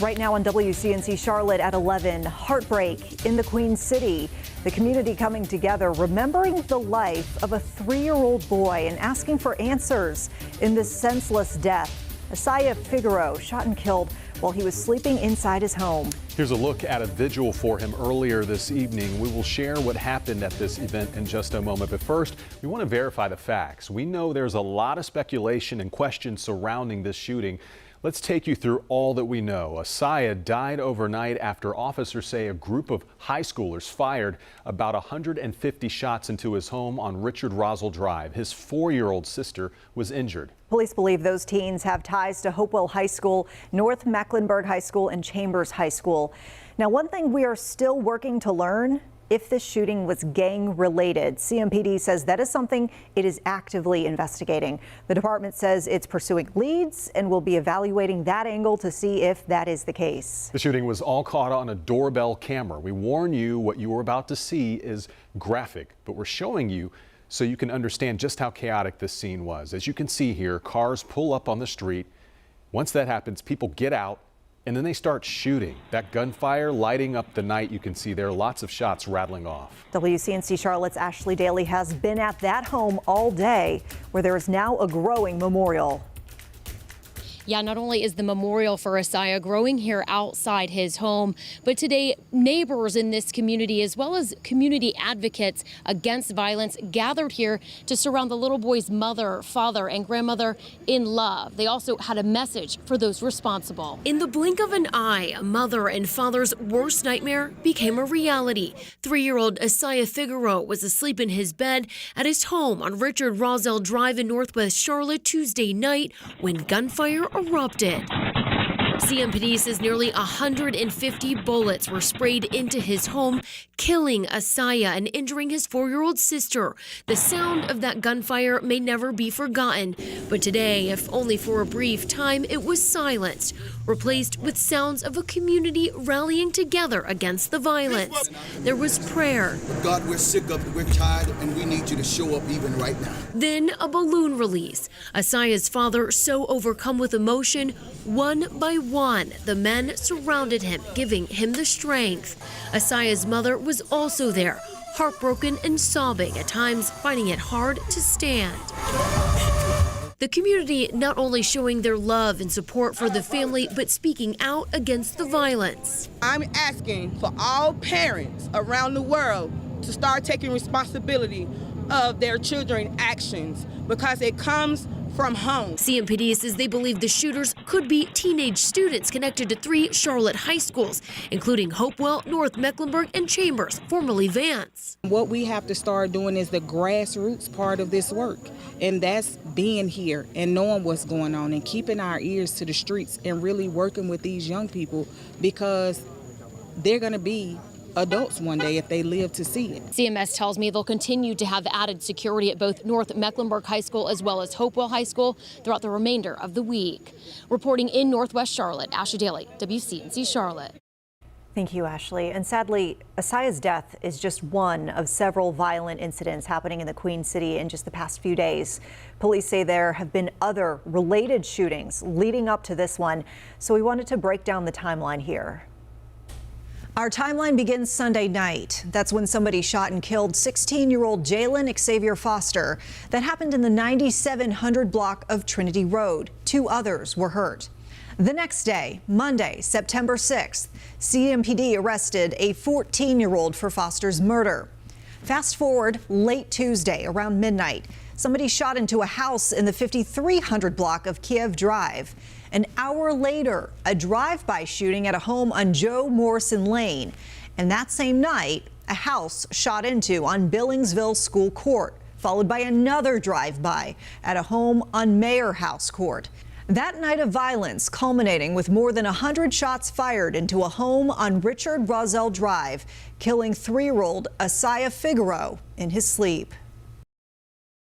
Right now on WCNC Charlotte at 11, heartbreak in the Queen City. The community coming together, remembering the life of a 3-year-old boy and asking for answers in this senseless death. Asaya Figueroa shot and killed while he was sleeping inside his home. Here's a look at a vigil for him earlier this evening. We will share what happened at this event in just a moment. But first, we want to verify the facts. We know there's a lot of speculation and questions surrounding this shooting. Let's take you through all that we know. Asaya died overnight after officers say a group of high schoolers fired about 150 shots into his home on Richard Rosell Drive. His 4-year-old sister was injured. Police believe those teens have ties to Hopewell High School, North Mecklenburg High School, and Chambers High School. Now, one thing we are still working to learn: if this shooting was gang related. CMPD says that is something it is actively investigating. The department says it's pursuing leads and will be evaluating that angle to see if that is the case. The shooting was all caught on a doorbell camera. We warn you, what you are about to see is graphic, but we're showing you so you can understand just how chaotic this scene was. As you can see here, cars pull up on the street. Once that happens, people get out, and then they start shooting. That gunfire lighting up the night. You can see there lots of shots rattling off. WCNC Charlotte's Ashley Daly has been at that home all day, where there is now a growing memorial. Yeah, not only is the memorial for Asaya growing here outside his home, but today neighbors in this community, as well as community advocates against violence, gathered here to surround the little boy's mother, father, and grandmother in love. They also had a message for those responsible. In the blink of an eye, a mother and father's worst nightmare became a reality. 3-year-old Asaya Figueroa was asleep in his bed at his home on Richard Rosell Drive in Northwest Charlotte Tuesday night when gunfire erupted. CMPD says nearly 150 bullets were sprayed into his home, killing Asaya and injuring his 4-year-old sister. The sound of that gunfire may never be forgotten, but today, if only for a brief time, it was silenced, replaced with sounds of a community rallying together against the violence. There was prayer. God, we're sick of it, we're tired, and we need you to show up even right now. Then a balloon release. Asaya's father so overcome with emotion, one by one, the men surrounded him, giving him the strength. Asaya's mother was also there, heartbroken and sobbing, at times finding it hard to stand. The community not only showing their love and support for the family, but speaking out against the violence. I'm asking for all parents around the world to start taking responsibility of their children's actions, because it comes from home. CMPD says they believe the shooters could be teenage students connected to 3 Charlotte high schools, including Hopewell, North Mecklenburg, and Chambers, formerly Vance. What we have to start doing is the grassroots part of this work, and that's being here and knowing what's going on and keeping our ears to the streets and really working with these young people, because they're going to be adults one day if they live to see it. CMS tells me they'll continue to have added security at both North Mecklenburg High School as well as Hopewell High School throughout the remainder of the week. Reporting in Northwest Charlotte, Ashley Daly, WCNC Charlotte. Thank you, Ashley. And sadly, Asaya's death is just one of several violent incidents happening in the Queen City in just the past few days. Police say there have been other related shootings leading up to this one, so we wanted to break down the timeline here. Our timeline begins Sunday night. That's when somebody shot and killed 16-year-old Jalen Xavier Foster. That happened in the 9700 block of Trinity Road. 2 others were hurt. The next day, Monday, September 6th, CMPD arrested a 14-year-old for Foster's murder. Fast forward late Tuesday around midnight, somebody shot into a house in the 5300 block of Kiev Drive. An hour later, a drive-by shooting at a home on Joe Morrison Lane. And that same night, a house shot into on Billingsville School Court, followed by another drive-by at a home on Mayor House Court. That night of violence culminating with more than 100 shots fired into a home on Richard Rosell Drive, killing 3-year-old Asaya Figueroa in his sleep.